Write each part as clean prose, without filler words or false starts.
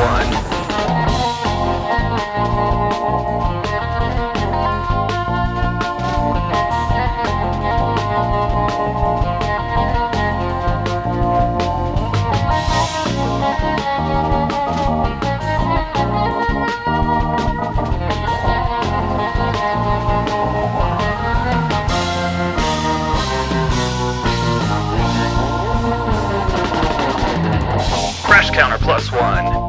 +1. Crash counter +1.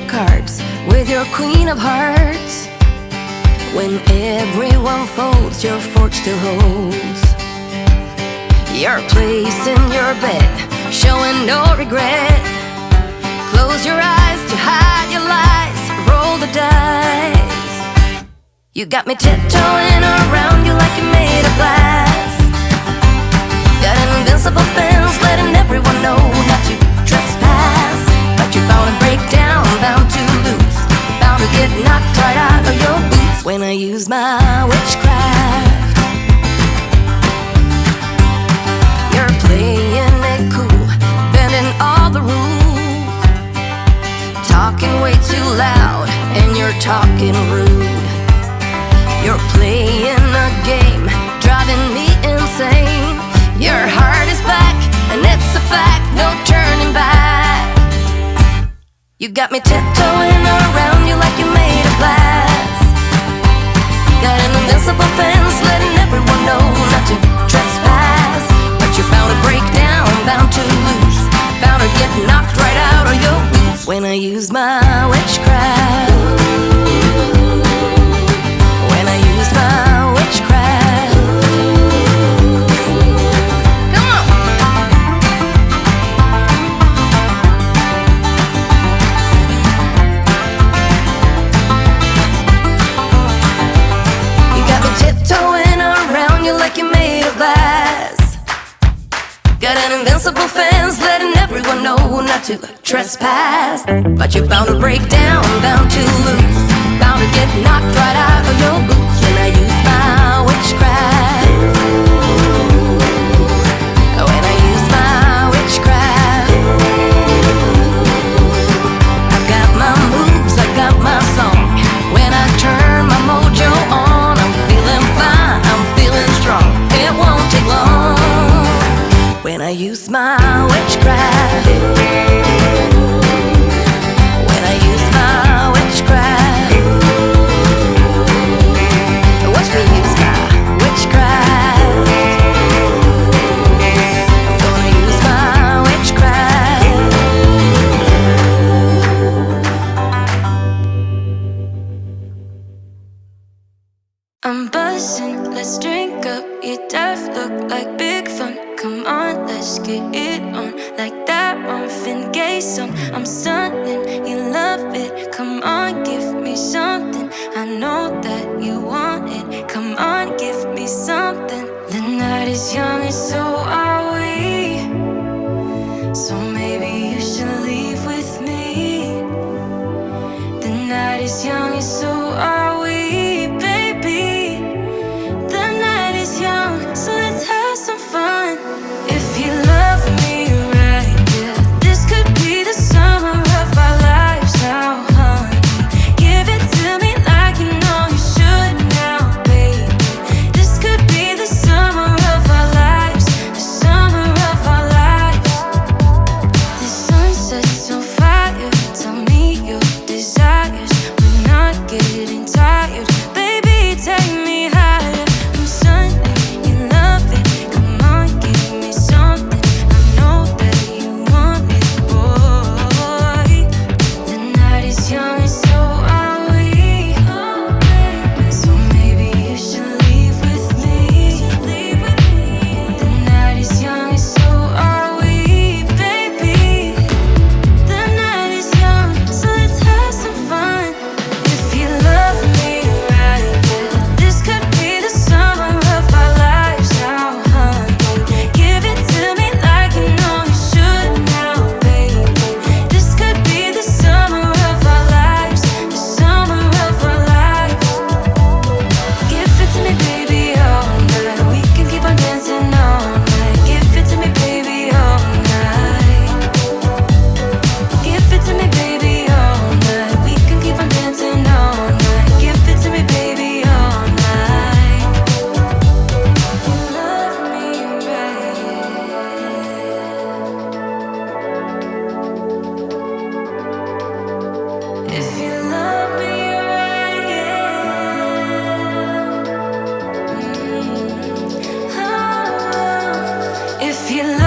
Cards with your queen of hearts. When everyone folds, your fork still holds your place in your bed, showing no regret. Close your eyes to hide your lies, roll the dice. You got me tiptoeing around you like you're made of glass. Got an invincible fence, letting everyone know not to trespass. But you're bound to break down, bound to lose, bound to get knocked right out of your boots when I use my witchcraft. You're playing it cool, bending all the rules, talking way too loud, and you're talking rude. You're playing a game, driving me insane. Your heart is back, and it's a fact, no turning back. You got me tiptoeing around you like you're made of glass. Got an invincible fence, letting everyone know not to trespass. But you're bound to break down, bound to lose, bound to get knocked right out of your boots when I use my witchcraft. When I use my witchcraft. Like you're made of glass. Got an invincible fence, letting everyone know not to trespass. But you're bound to break down, bound to lose, bound to get knocked right out of your boots when I use my witchcraft. When I use my witchcraft. I've got my moves, I got my song. When I turn my mojo on, I'm feeling fine, I'm feeling strong. It won't take long when I use my witchcraft. When I use my witchcraft. Watch me use my witchcraft. I'm gonna use my witchcraft. I'm buzzing, let's drink up. Your death look like big fun. Come on, let's get it on. Like that Marvin Gaye song. I'm stunning, you love it. Come on, give me something. I know that you want it. Come on, give me something. The night is young and so are we. So maybe you should leave with me. The night is young and so are we, baby. The night is young, so he loves